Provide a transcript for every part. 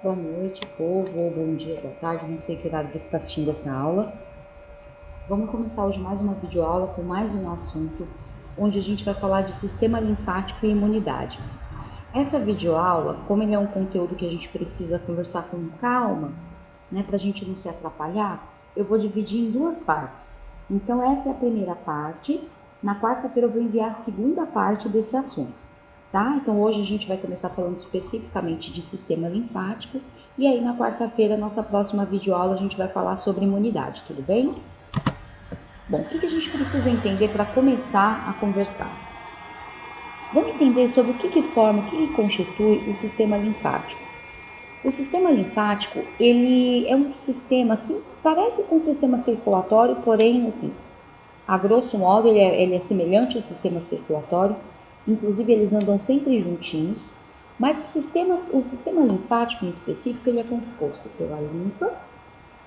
Boa noite, povo, ou bom dia, boa tarde, não sei que horário você está assistindo essa aula. Vamos começar hoje mais uma videoaula com mais um assunto, onde a gente vai falar de sistema linfático e imunidade. Essa videoaula, como ele é um conteúdo que a gente precisa conversar com calma, né, para a gente não se atrapalhar, eu vou dividir em duas partes. Então essa é a primeira parte, na quarta-feira eu vou enviar a segunda parte desse assunto. Tá? Então hoje a gente vai começar falando especificamente de sistema linfático e aí na quarta-feira, nossa próxima videoaula, a gente vai falar sobre imunidade, tudo bem? Bom, o que a gente precisa entender para começar a conversar? Vamos entender sobre o que forma, o que constitui o sistema linfático. O sistema linfático, ele é um sistema, assim, parece com o sistema circulatório, porém, assim, a grosso modo, ele é semelhante ao sistema circulatório. Inclusive, eles andam sempre juntinhos, mas o sistema linfático em específico, ele é composto pela linfa,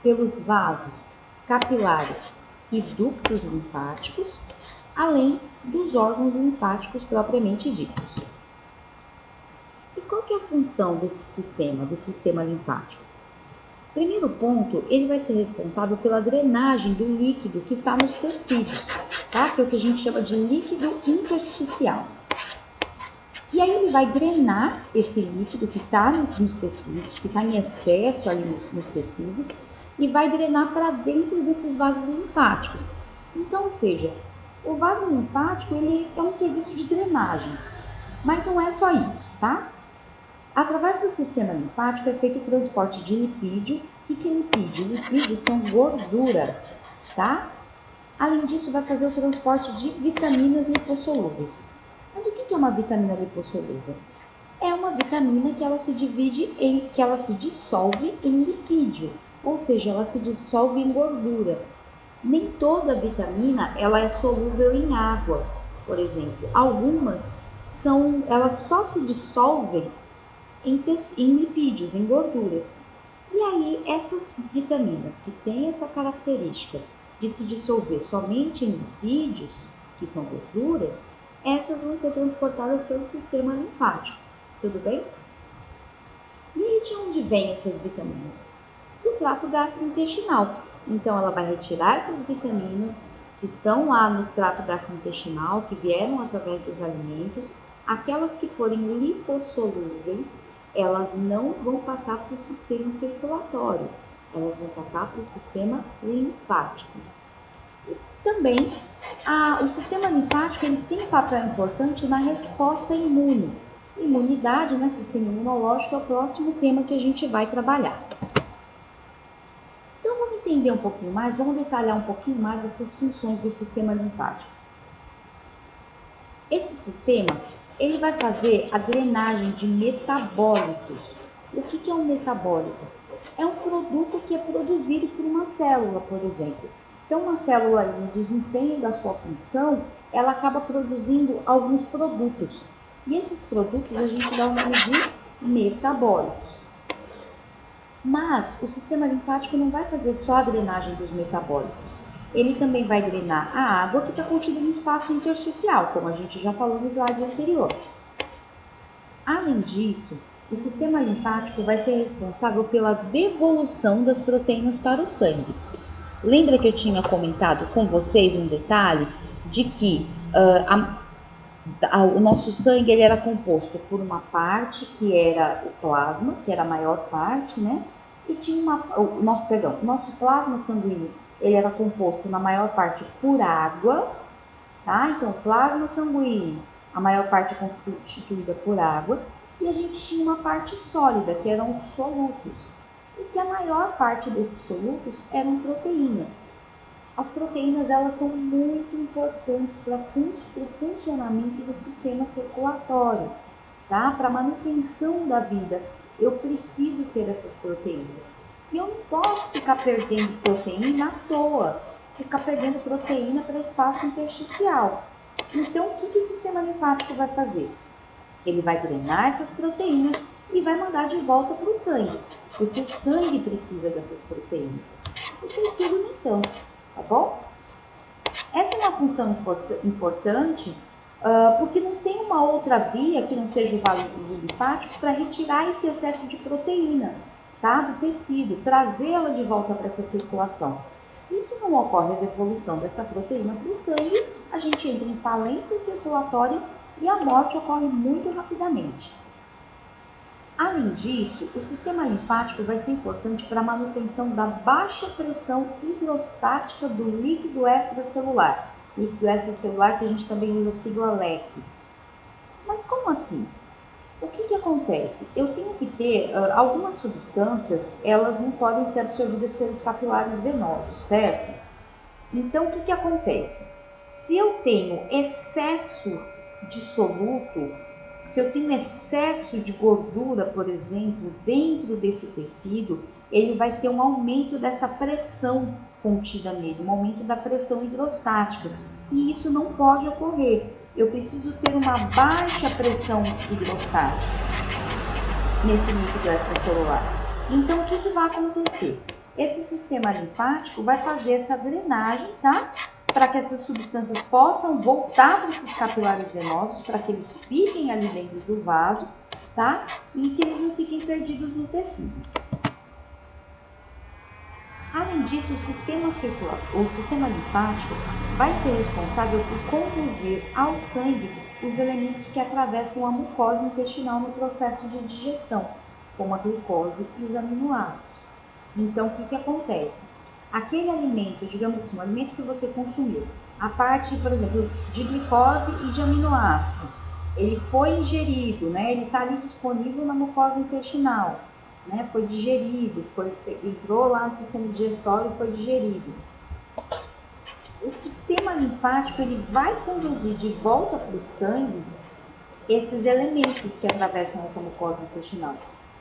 pelos vasos capilares e ductos linfáticos, além dos órgãos linfáticos propriamente ditos. E qual que é a função desse sistema, do sistema linfático? Primeiro ponto, ele vai ser responsável pela drenagem do líquido que está nos tecidos, tá? Que é o que a gente chama de líquido intersticial. E aí ele vai drenar esse líquido que está nos tecidos, que está em excesso ali nos tecidos, e vai drenar para dentro desses vasos linfáticos. Então, ou seja, o vaso linfático ele é um serviço de drenagem, mas não é só isso, tá? Através do sistema linfático é feito o transporte de lipídio. O que é lipídio? Lipídios são gorduras, tá? Além disso, vai fazer o transporte de vitaminas lipossolúveis. Mas o que é uma vitamina lipossolúvel? É uma vitamina que ela se dissolve em lipídio, ou seja, ela se dissolve em gordura. Nem toda vitamina ela é solúvel em água, por exemplo. Algumas elas só se dissolvem em lipídios, em gorduras. E aí, essas vitaminas que têm essa característica de se dissolver somente em lipídios, que são gorduras, essas vão ser transportadas pelo sistema linfático, tudo bem? E aí, de onde vêm essas vitaminas? Do trato gastrointestinal. Então, ela vai retirar essas vitaminas que estão lá no trato gastrointestinal, que vieram através dos alimentos, aquelas que forem lipossolúveis, elas não vão passar para o sistema circulatório, elas vão passar para o sistema linfático. E também, o sistema linfático ele tem um papel importante na resposta imune. Imunidade, né, sistema imunológico, é o próximo tema que a gente vai trabalhar. Então, vamos entender um pouquinho mais, vamos detalhar um pouquinho mais essas funções do sistema linfático. Esse sistema ele vai fazer a drenagem de metabólitos. O que é um metabólito? É um produto que é produzido por uma célula, por exemplo. Então, uma célula, no desempenho da sua função, ela acaba produzindo alguns produtos. E esses produtos a gente dá o nome de metabólitos. Mas o sistema linfático não vai fazer só a drenagem dos metabólitos. Ele também vai drenar a água que está contida no espaço intersticial, como a gente já falou no slide anterior. Além disso, o sistema linfático vai ser responsável pela devolução das proteínas para o sangue. Lembra que eu tinha comentado com vocês um detalhe de que o nosso sangue ele era composto por uma parte que era o plasma, que era a maior parte, né? E tinha nosso plasma sanguíneo ele era composto na maior parte por água, tá? Então, plasma sanguíneo, a maior parte é constituída por água, e a gente tinha uma parte sólida, que eram os solutos, e que a maior parte desses solutos eram proteínas. As proteínas, elas são muito importantes para o funcionamento do sistema circulatório, tá? Para a manutenção da vida, eu preciso ter essas proteínas. E eu não posso ficar perdendo proteína à toa, ficar perdendo proteína para espaço intersticial. Então, o que o sistema linfático vai fazer? Ele vai drenar essas proteínas e vai mandar de volta para o sangue, porque o sangue precisa dessas proteínas. O tecido nem tanto, tá bom? Essa é uma função importante porque não tem uma outra via que não seja o vaso linfático para retirar esse excesso de proteína, tá, do tecido, trazê-la de volta para essa circulação. E se não ocorre a devolução dessa proteína para o sangue, a gente entra em falência circulatória e a morte ocorre muito rapidamente. Além disso, o sistema linfático vai ser importante para a manutenção da baixa pressão hidrostática do líquido extracelular. Líquido extracelular que a gente também usa a sigla LEC. Mas como assim? O que acontece? Eu tenho que ter algumas substâncias, elas não podem ser absorvidas pelos capilares venosos, certo? Então, o que acontece? Se eu tenho excesso de soluto, se eu tenho excesso de gordura, por exemplo, dentro desse tecido, ele vai ter um aumento dessa pressão contida nele, um aumento da pressão hidrostática. E isso não pode ocorrer. Eu preciso ter uma baixa pressão hidrostática nesse líquido extracelular. Então, o que vai acontecer? Esse sistema linfático vai fazer essa drenagem, tá? Para que essas substâncias possam voltar para esses capilares venosos, para que eles fiquem ali dentro do vaso, tá? E que eles não fiquem perdidos no tecido. Além disso, o sistema linfático vai ser responsável por conduzir ao sangue os elementos que atravessam a mucosa intestinal no processo de digestão, como a glicose e os aminoácidos. Então, o que acontece? Aquele alimento, digamos assim, o alimento que você consumiu, a parte, por exemplo, de glicose e de aminoácido, ele foi ingerido, né? Ele está ali disponível na mucosa intestinal, né? Foi digerido, entrou lá no sistema digestório e foi digerido. O sistema linfático ele vai conduzir de volta para o sangue esses elementos que atravessam essa mucosa intestinal.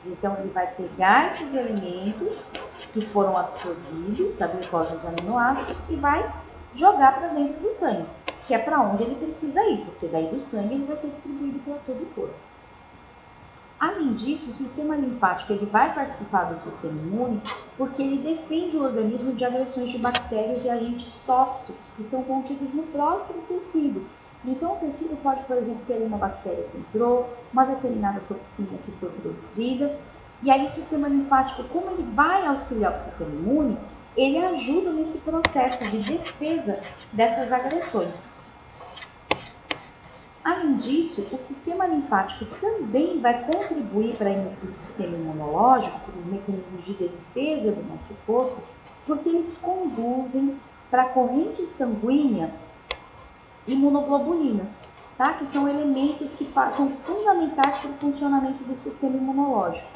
Então, ele vai pegar esses elementos que foram absorvidos, a glicose e os aminoácidos, e vai jogar para dentro do sangue, que é para onde ele precisa ir, porque daí do sangue ele vai ser distribuído para todo o corpo. Além disso, o sistema linfático ele vai participar do sistema imune porque ele defende o organismo de agressões de bactérias e agentes tóxicos que estão contidos no próprio tecido. Então, o tecido pode, por exemplo, ter uma bactéria que entrou, uma determinada toxina que foi produzida, e aí o sistema linfático, como ele vai auxiliar o sistema imune, ele ajuda nesse processo de defesa dessas agressões. Além disso, o sistema linfático também vai contribuir para o sistema imunológico, para os mecanismos de defesa do nosso corpo, porque eles conduzem para a corrente sanguínea imunoglobulinas, tá? Que são elementos que são fundamentais para o funcionamento do sistema imunológico.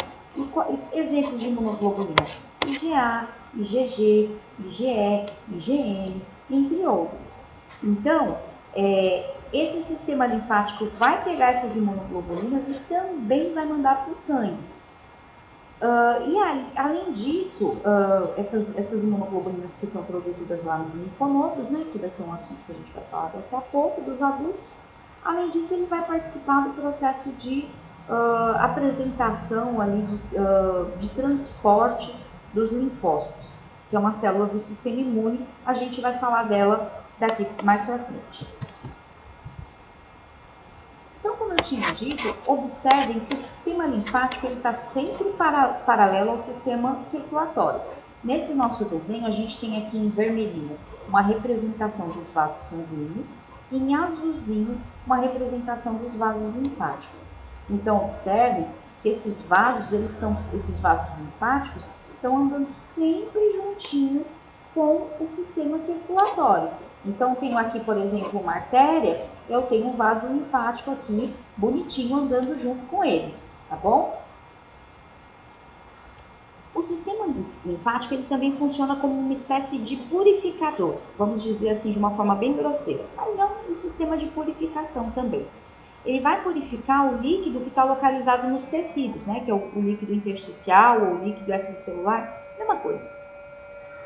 Exemplos de imunoglobulina: IgA, IgG, IgE, IgM, entre outros. Então, esse sistema linfático vai pegar essas imunoglobulinas e também vai mandar para o sangue. Além disso, essas imunoglobulinas que são produzidas lá nos linfonodos, né, que vai ser um assunto que a gente vai falar daqui a pouco, dos adultos, além disso ele vai participar do processo de apresentação ali de transporte dos linfócitos, que é uma célula do sistema imune. A gente vai falar dela daqui mais para frente. Então, como eu tinha dito, observem que o sistema linfático está sempre paralelo ao sistema circulatório. Nesse nosso desenho, a gente tem aqui em vermelhinho uma representação dos vasos sanguíneos e em azulzinho uma representação dos vasos linfáticos. Então, observem que esses vasos linfáticos estão andando sempre juntinho com o sistema circulatório. Então, tenho aqui, por exemplo, uma artéria, eu tenho um vaso linfático aqui, bonitinho, andando junto com ele, tá bom? O sistema linfático ele também funciona como uma espécie de purificador, vamos dizer assim, de uma forma bem grosseira, mas é um sistema de purificação também. Ele vai purificar o líquido que está localizado nos tecidos, né, que é o líquido intersticial ou o líquido extracelular, mesma coisa.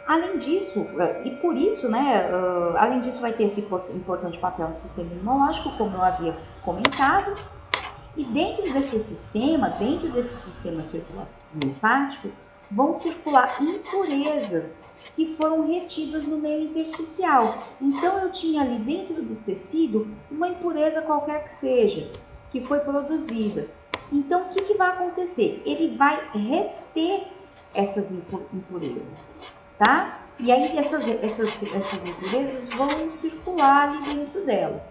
Além disso, e por isso, né, além disso vai ter esse importante papel no sistema imunológico, como eu havia comentado, e dentro desse sistema linfático, vão circular impurezas que foram retidas no meio intersticial. Então, eu tinha ali dentro do tecido uma impureza qualquer que seja, que foi produzida. Então, o que vai acontecer? Ele vai reter essas impurezas, tá? E aí, essas impurezas vão circular ali dentro dela.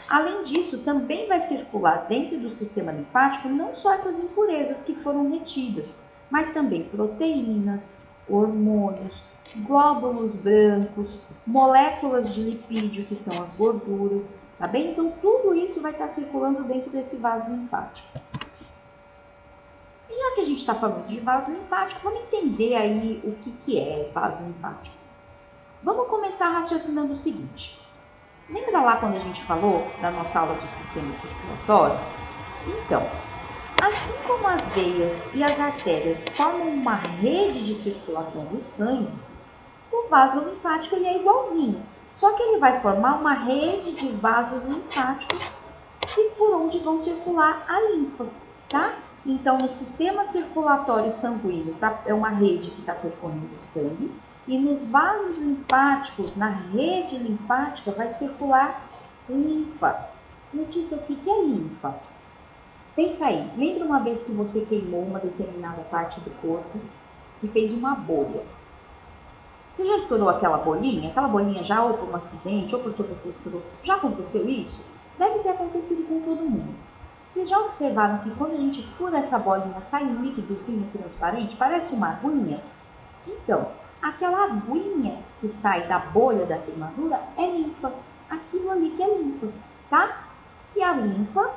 Além disso, também vai circular dentro do sistema linfático não só essas impurezas que foram retidas, mas também proteínas, hormônios, glóbulos brancos, moléculas de lipídio, que são as gorduras, tá bem? Então, tudo isso vai estar circulando dentro desse vaso linfático. E já que a gente está falando de vaso linfático, vamos entender aí o que é vaso linfático. Vamos começar raciocinando o seguinte. Lembra lá quando a gente falou da nossa aula de sistema circulatório? Então, assim como as veias e as artérias formam uma rede de circulação do sangue, o vaso linfático ele é igualzinho, só que ele vai formar uma rede de vasos linfáticos por onde vão circular a linfa, tá? Então, no sistema circulatório sanguíneo, é uma rede que está percorrendo o sangue, e nos vasos linfáticos, na rede linfática, vai circular linfa. Letícia, o que é linfa? Pensa aí, lembra uma vez que você queimou uma determinada parte do corpo e fez uma bolha? Você já estourou aquela bolinha? Aquela bolinha já ou por um acidente, ou porque você estourou? Já aconteceu isso? Deve ter acontecido com todo mundo. Vocês já observaram que quando a gente fura essa bolinha, sai um líquidozinho transparente? Parece uma aguinha? Então, aquela aguinha que sai da bolha da queimadura é linfa. Aquilo ali que é linfa, tá? E a linfa,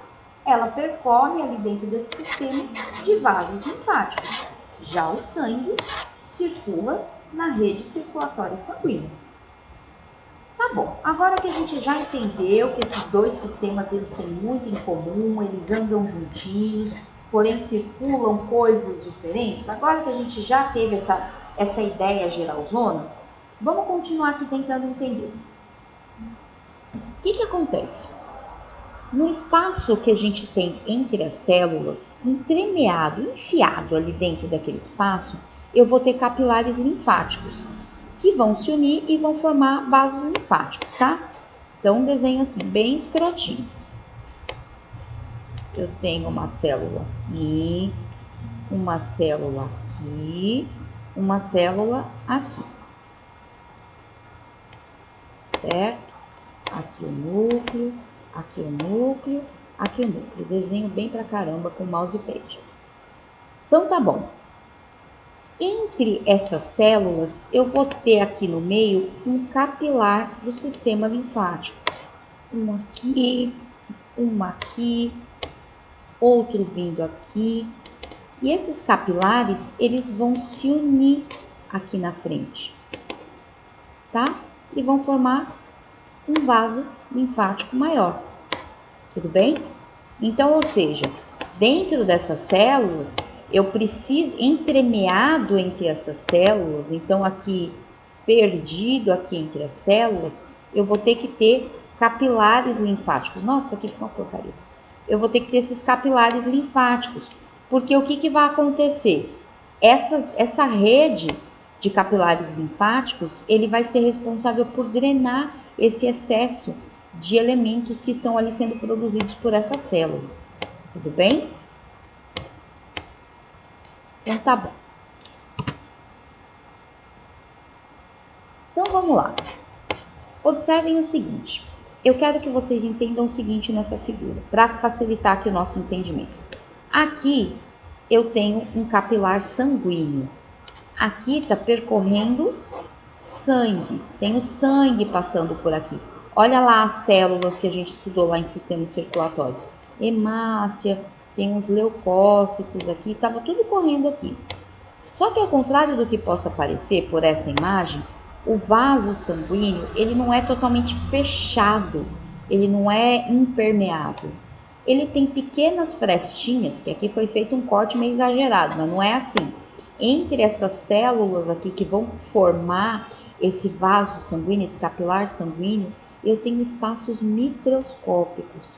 ela percorre ali dentro desse sistema de vasos linfáticos. Já o sangue circula na rede circulatória sanguínea. Tá bom, agora que a gente já entendeu que esses dois sistemas eles têm muito em comum, eles andam juntinhos, porém circulam coisas diferentes, agora que a gente já teve essa ideia geralzona, vamos continuar aqui tentando entender. O que acontece? No espaço que a gente tem entre as células, entremeado, enfiado ali dentro daquele espaço, eu vou ter capilares linfáticos, que vão se unir e vão formar vasos linfáticos, tá? Então, um desenho assim, bem escrotinho. Eu tenho uma célula aqui, uma célula aqui, uma célula aqui. Certo? Aqui o núcleo, aqui o núcleo, aqui o núcleo. Desenho bem pra caramba com o mousepad. Então, tá bom. Entre essas células, eu vou ter aqui no meio um capilar do sistema linfático. Um aqui, outro vindo aqui. E esses capilares, eles vão se unir aqui na frente, tá? E vão formar um vaso linfático maior. Tudo bem? Então, ou seja, dentro dessas células, eu preciso, entremeado entre essas células, então aqui, perdido aqui entre as células, eu vou ter que ter capilares linfáticos. Nossa, aqui ficou uma porcaria. Eu vou ter que ter esses capilares linfáticos, porque o que vai acontecer? Essa rede de capilares linfáticos, ele vai ser responsável por drenar esse excesso de elementos que estão ali sendo produzidos por essa célula. Tudo bem? Então, tá bom. Então, vamos lá. Observem o seguinte. Eu quero que vocês entendam o seguinte nessa figura, para facilitar aqui o nosso entendimento. Aqui, eu tenho um capilar sanguíneo. Aqui está percorrendo sangue. Tem o sangue passando por aqui. Olha lá as células que a gente estudou lá em sistema circulatório. Hemácia, tem os leucócitos aqui, estava tudo correndo aqui. Só que ao contrário do que possa parecer por essa imagem, o vaso sanguíneo, ele não é totalmente fechado, ele não é impermeável. Ele tem pequenas frestinhas, que aqui foi feito um corte meio exagerado, mas não é assim. Entre essas células aqui que vão formar esse vaso sanguíneo, esse capilar sanguíneo, eu tenho espaços microscópicos.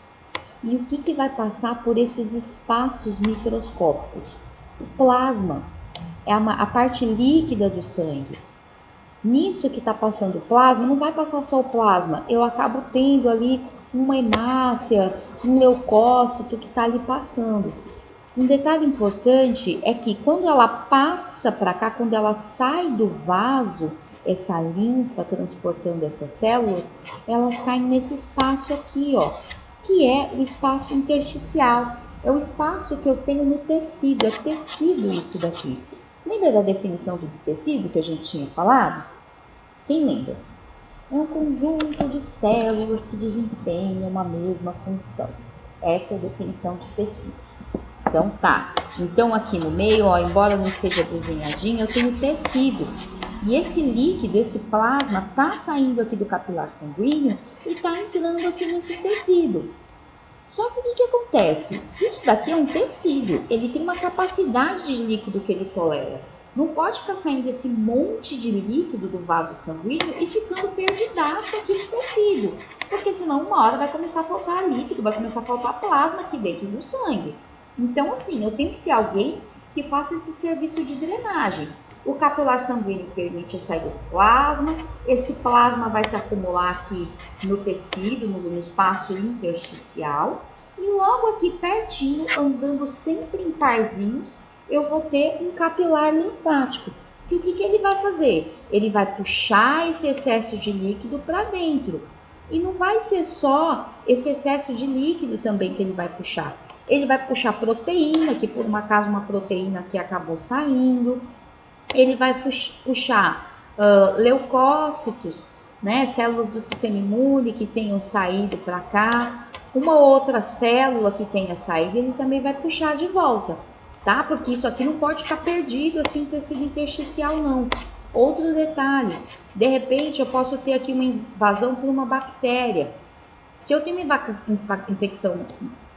E o que vai passar por esses espaços microscópicos? O plasma. é a parte líquida do sangue. Nisso que está passando o plasma, não vai passar só o plasma, eu acabo tendo ali uma hemácia, um leucócito que está ali passando. Um detalhe importante é que quando ela passa para cá, quando ela sai do vaso, essa linfa transportando essas células, elas caem nesse espaço aqui, ó, que é o espaço intersticial. É o espaço que eu tenho no tecido, é tecido isso daqui. Lembra da definição de tecido que a gente tinha falado? Quem lembra? É um conjunto de células que desempenham uma mesma função. Essa é a definição de tecido. Então tá. Então aqui no meio, ó, embora não esteja desenhadinho, eu tenho tecido. E esse líquido, esse plasma, tá saindo aqui do capilar sanguíneo e tá entrando aqui nesse tecido. Só que o que acontece? Isso daqui é um tecido. Ele tem uma capacidade de líquido que ele tolera. Não pode ficar saindo esse monte de líquido do vaso sanguíneo e ficando perdidaço aqui no tecido. Porque senão uma hora vai começar a faltar líquido, vai começar a faltar plasma aqui dentro do sangue. Então assim, eu tenho que ter alguém que faça esse serviço de drenagem. O capilar sanguíneo permite a saída do plasma, esse plasma vai se acumular aqui no tecido, no espaço intersticial. E logo aqui pertinho, andando sempre em parzinhos, eu vou ter um capilar linfático. Que o que ele vai fazer? Ele vai puxar esse excesso de líquido para dentro. E não vai ser só esse excesso de líquido também que ele vai puxar. Ele vai puxar proteína, que por um acaso uma proteína que acabou saindo. Ele vai puxar leucócitos, né, células do sistema imune que tenham saído para cá. Uma outra célula que tenha saído, ele também vai puxar de volta. Tá? Porque isso aqui não pode ficar perdido aqui em tecido intersticial, não. Outro detalhe, de repente eu posso ter aqui uma invasão por uma bactéria. Se eu tenho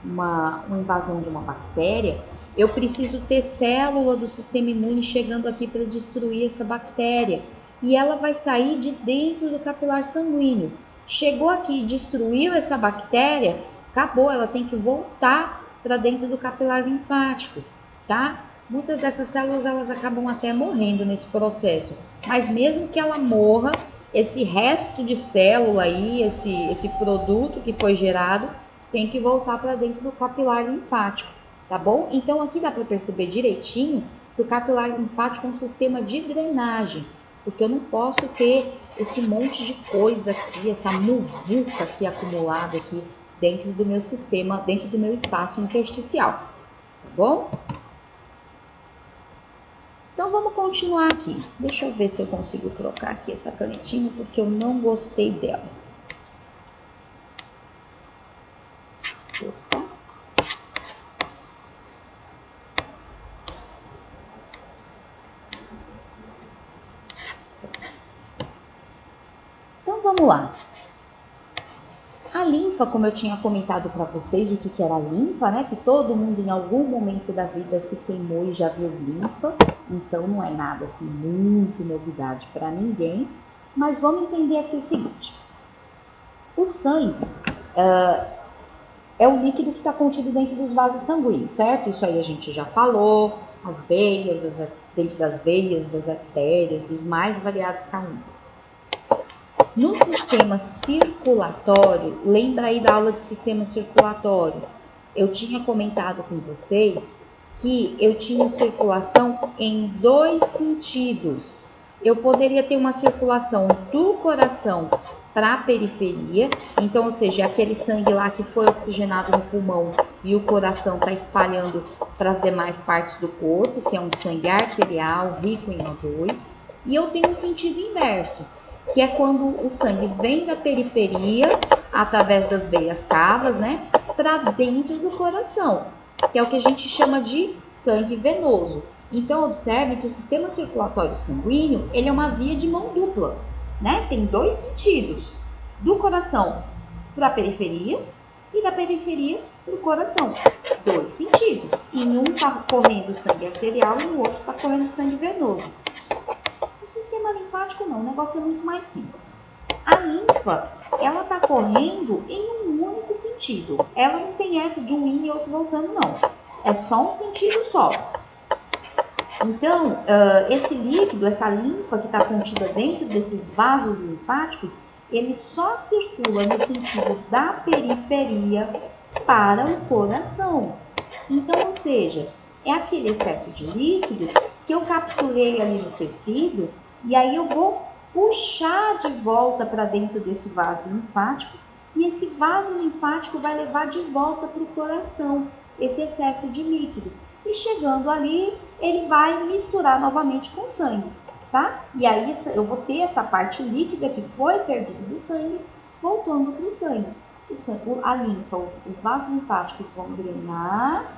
uma invasão de uma bactéria, eu preciso ter célula do sistema imune chegando aqui para destruir essa bactéria. E ela vai sair de dentro do capilar sanguíneo. Chegou aqui e destruiu essa bactéria, acabou, ela tem que voltar para dentro do capilar linfático. Tá? Muitas dessas células elas acabam até morrendo nesse processo, mas mesmo que ela morra, esse resto de célula aí, esse produto que foi gerado, tem que voltar para dentro do capilar linfático, tá bom? Então aqui dá para perceber direitinho que o capilar linfático é um sistema de drenagem, porque eu não posso ter esse monte de coisa aqui, essa muvuca aqui acumulada aqui dentro do meu sistema, dentro do meu espaço intersticial, tá bom? Então vamos continuar aqui. Deixa eu ver se eu consigo trocar aqui essa canetinha, porque eu não gostei dela. Opa. Então vamos lá. A linfa, como eu tinha comentado para vocês, o que era a linfa, né? Que todo mundo em algum momento da vida se queimou e já viu linfa. Então não é nada assim muito novidade para ninguém. Mas vamos entender aqui o seguinte. O sangue é o líquido que está contido dentro dos vasos sanguíneos, certo? Isso aí a gente já falou. As veias, dentro das veias, das artérias, dos mais variados caminhos. No sistema circulatório, lembra aí da aula de sistema circulatório? Eu tinha comentado com vocês que eu tinha circulação em dois sentidos. Eu poderia ter uma circulação do coração para a periferia, então, ou seja, aquele sangue lá que foi oxigenado no pulmão e o coração está espalhando para as demais partes do corpo, que é um sangue arterial rico em O2, e eu tenho um sentido inverso, que é quando o sangue vem da periferia, através das veias cavas, né, para dentro do coração, que é o que a gente chama de sangue venoso. Então, observe que o sistema circulatório sanguíneo, ele é uma via de mão dupla, né? Tem dois sentidos, do coração para a periferia e da periferia para o coração. Dois sentidos. E em um está correndo sangue arterial e no outro está correndo sangue venoso. O sistema linfático não, o negócio é muito mais simples. A linfa, ela está correndo em um único sentido. Ela não tem essa de um indo e outro voltando, não. É só um sentido só. Então, esse líquido, essa linfa que está contida dentro desses vasos linfáticos, ele só circula no sentido da periferia para o coração. Então, ou seja, é aquele excesso de líquido que eu capturei ali no tecido e aí eu vou puxar de volta para dentro desse vaso linfático e esse vaso linfático vai levar de volta para o coração esse excesso de líquido. E chegando ali, ele vai misturar novamente com o sangue, tá? E aí eu vou ter essa parte líquida que foi perdida do sangue, voltando para o sangue. A linfa, os vasos linfáticos vão drenar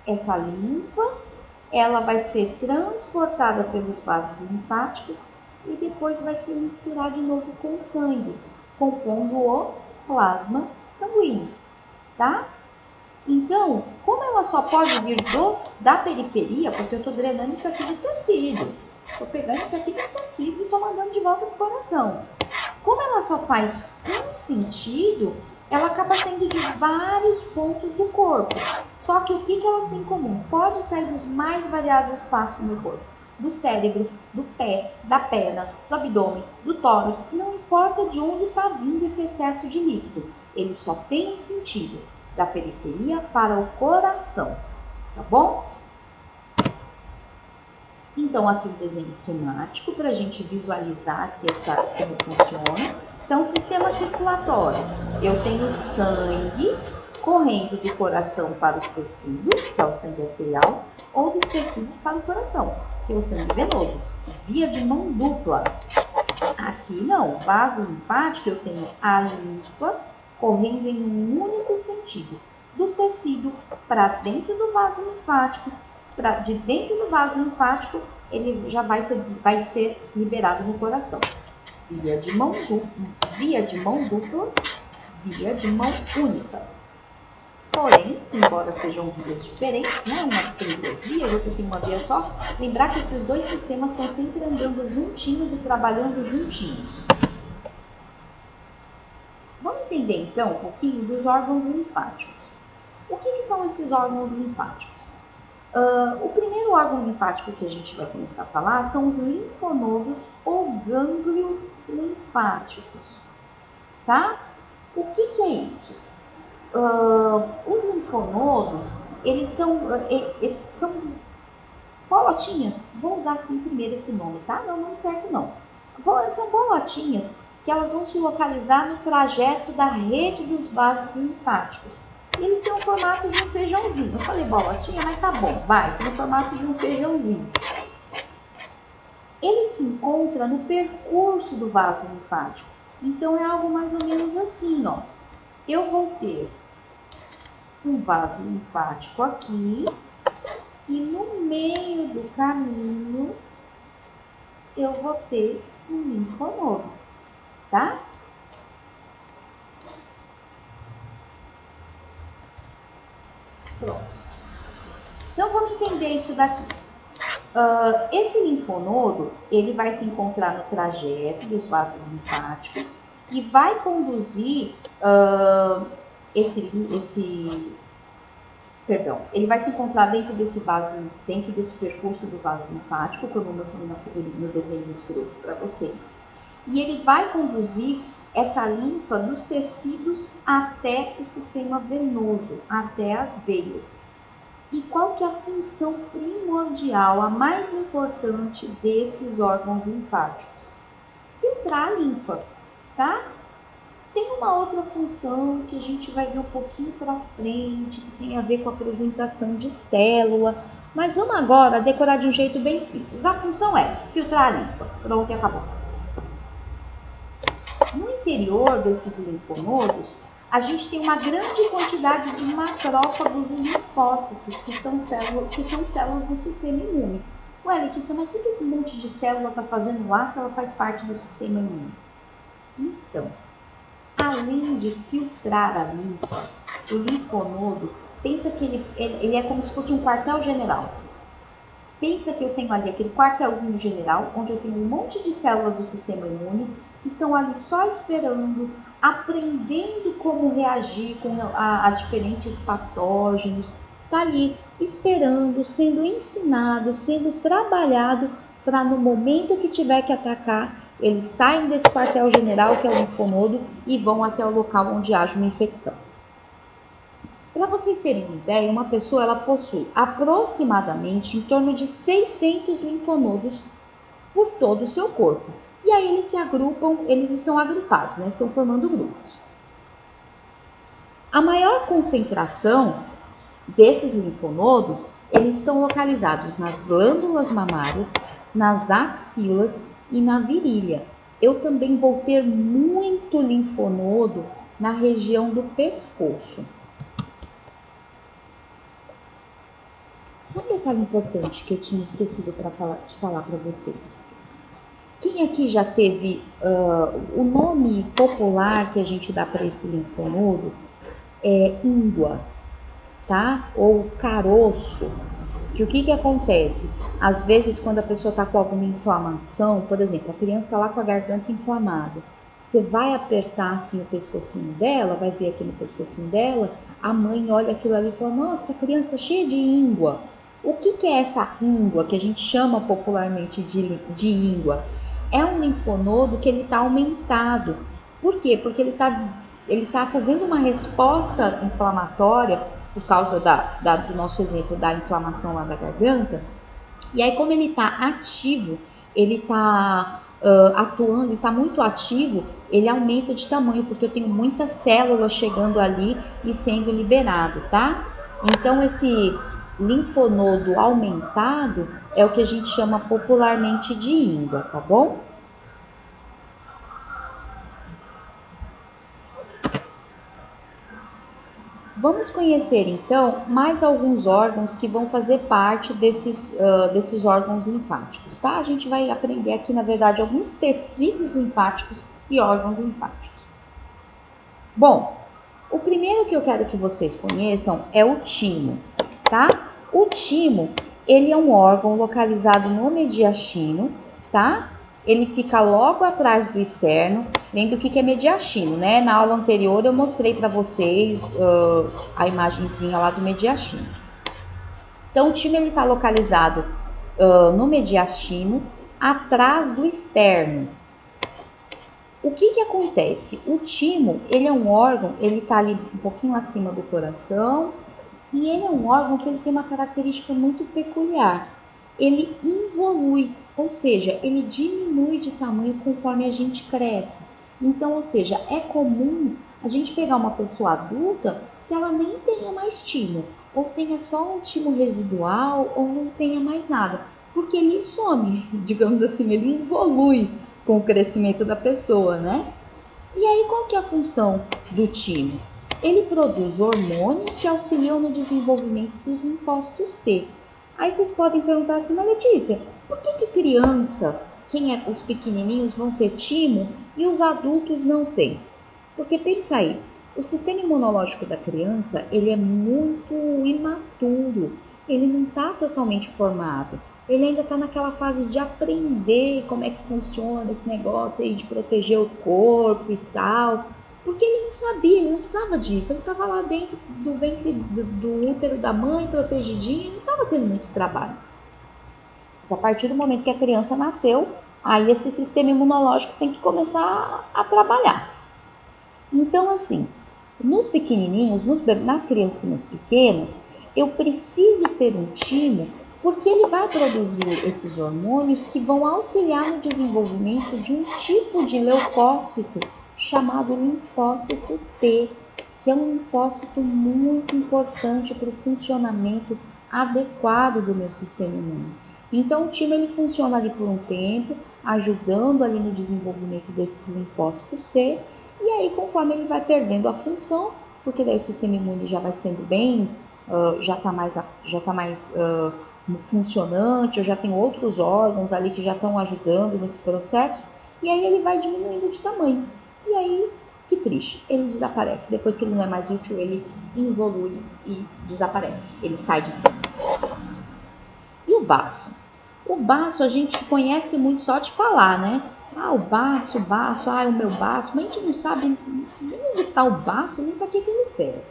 essa linfa, ela vai ser transportada pelos vasos linfáticos e depois vai se misturar de novo com o sangue, compondo o plasma sanguíneo, tá? Então, como ela só pode vir da periferia, porque eu estou drenando isso aqui de tecido, estou pegando isso aqui dos tecidos e estou mandando de volta para o coração. Como ela só faz um sentido, ela acaba saindo de vários pontos do corpo. Só que o que elas têm em comum? Pode sair dos mais variados espaços no corpo. Do cérebro, do pé, da perna, do abdômen, do tórax. Não importa de onde está vindo esse excesso de líquido. Ele só tem um sentido. Da periferia para o coração, tá bom? Então, aqui o desenho esquemático para a gente visualizar como funciona. Então, sistema circulatório. Eu tenho sangue correndo do coração para os tecidos, que é o sangue arterial, ou dos tecidos para o coração, que é o sangue venoso, via de mão dupla. Aqui não, vaso linfático, eu tenho a linfa correndo em um único sentido, do tecido para dentro do vaso linfático, de dentro do vaso linfático, ele já vai ser liberado no coração. Via de mão dupla, via de mão única. Porém, embora sejam vias diferentes, né? Uma tem 2 vias, outra tem uma via só, lembrar que esses dois sistemas estão sempre andando juntinhos e trabalhando juntinhos. Vamos entender então um pouquinho dos órgãos linfáticos. O que são esses órgãos linfáticos? O primeiro órgão linfático que a gente vai começar a falar são os linfonodos ou gânglios linfáticos, tá? O que é isso? Os linfonodos, eles são bolotinhas, vou usar assim primeiro esse nome, tá? Não certo não. São bolotinhas que elas vão se localizar no trajeto da rede dos vasos linfáticos. E eles têm o formato de um feijãozinho. Eu falei bolotinha, mas tá bom, vai, tem o formato de um feijãozinho. Ele se encontra no percurso do vaso linfático. Então é algo mais ou menos assim, ó. Eu vou ter um vaso linfático aqui e no meio do caminho eu vou ter um linfonodo, tá? Pronto. Então vamos entender isso daqui. Esse linfonodo, ele vai se encontrar no trajeto dos vasos linfáticos e vai conduzir ele vai se encontrar dentro desse percurso do vaso linfático, que eu vou mostrar no desenho escroto para vocês. E ele vai conduzir essa linfa dos tecidos até o sistema venoso, até as veias. E qual que é a função primordial, a mais importante desses órgãos linfáticos? Filtrar a linfa, tá? Tem uma outra função que a gente vai ver um pouquinho para frente, que tem a ver com a apresentação de célula, mas vamos agora decorar de um jeito bem simples. A função é filtrar a linfa. Pronto, e acabou. No interior desses linfonodos, a gente tem uma grande quantidade de macrófagos e linfócitos, que são células do sistema imune. Ué, Letícia, mas o que esse monte de célula está fazendo lá se ela faz parte do sistema imune? Então, além de filtrar a linfa, o linfonodo, pensa que ele é como se fosse um quartel-general. Pensa que eu tenho ali aquele quartelzinho general, onde eu tenho um monte de células do sistema imune, que estão ali só esperando, aprendendo como reagir a diferentes patógenos, está ali esperando, sendo ensinado, sendo trabalhado para no momento que tiver que atacar, eles saem desse quartel-general que é o linfonodo e vão até o local onde haja uma infecção. Para vocês terem uma ideia, uma pessoa ela possui aproximadamente em torno de 600 linfonodos por todo o seu corpo. E aí eles se agrupam, eles estão agrupados, né? Estão formando grupos. A maior concentração desses linfonodos, eles estão localizados nas glândulas mamárias, nas axilas e na virilha. Eu também vou ter muito linfonodo na região do pescoço. Só um detalhe importante que eu tinha esquecido de falar para vocês. Quem aqui já teve o nome popular que a gente dá para esse linfonodo é íngua, tá? Ou caroço. Que o que acontece? Às vezes, quando a pessoa está com alguma inflamação, por exemplo, a criança está lá com a garganta inflamada, você vai apertar assim o pescocinho dela, vai ver aqui no pescocinho dela, a mãe olha aquilo ali e fala, nossa, a criança está cheia de íngua. O que é essa íngua, que a gente chama popularmente de íngua? É um linfonodo que ele está aumentado. Por quê? Porque ele tá fazendo uma resposta inflamatória por causa do nosso exemplo da inflamação lá da garganta. E aí, como ele está ativo, ele está atuando, ele está muito ativo, ele aumenta de tamanho, porque eu tenho muitas células chegando ali e sendo liberado, tá? Então, esse linfonodo aumentado é o que a gente chama popularmente de íngua, tá bom? Vamos conhecer então mais alguns órgãos que vão fazer parte desses órgãos linfáticos, tá? A gente vai aprender aqui, na verdade, alguns tecidos linfáticos e órgãos linfáticos. Bom, o primeiro que eu quero que vocês conheçam é o timo, tá? O timo, ele é um órgão localizado no mediastino, tá? Ele fica logo atrás do externo. Lembra o que é mediastino, né? Na aula anterior eu mostrei para vocês a imagenzinha lá do mediastino. Então, o timo ele está localizado no mediastino, atrás do externo. O que acontece? O timo, ele é um órgão, ele está ali um pouquinho acima do coração, e ele é um órgão que ele tem uma característica muito peculiar. Ele involui, ou seja, ele diminui de tamanho conforme a gente cresce. Então, ou seja, é comum a gente pegar uma pessoa adulta que ela nem tenha mais timo, ou tenha só um timo residual, ou não tenha mais nada, porque ele some, digamos assim, ele involui com o crescimento da pessoa, né? E aí, qual que é a função do timo? Ele produz hormônios que auxiliam no desenvolvimento dos linfócitos T. Aí vocês podem perguntar assim, mas Letícia, por que criança, os pequenininhos vão ter timo e os adultos não têm? Porque pensa aí, o sistema imunológico da criança, ele é muito imaturo, ele não está totalmente formado. Ele ainda está naquela fase de aprender como é que funciona esse negócio aí de proteger o corpo e tal. Porque ele não sabia, ele não precisava disso. Ele estava lá dentro do ventre do útero da mãe, protegidinho, e não estava tendo muito trabalho. Mas a partir do momento que a criança nasceu, aí esse sistema imunológico tem que começar a trabalhar. Então, assim, nos pequenininhos, nas criancinhas pequenas, eu preciso ter um timo porque ele vai produzir esses hormônios que vão auxiliar no desenvolvimento de um tipo de leucócito chamado linfócito T, que é um linfócito muito importante para o funcionamento adequado do meu sistema imune. Então, o timo ele funciona ali por um tempo, ajudando ali no desenvolvimento desses linfócitos T, e aí conforme ele vai perdendo a função, porque daí o sistema imune já vai sendo bem, já está mais funcionante, eu já tenho outros órgãos ali que já estão ajudando nesse processo, e aí ele vai diminuindo de tamanho. E aí, que triste, ele desaparece. Depois que ele não é mais útil, ele involui e desaparece. Ele sai de cena. E o baço? O baço a gente conhece muito só de falar, né? Ah, o baço, o meu baço. Mas a gente não sabe nem onde está o baço, nem para que ele serve.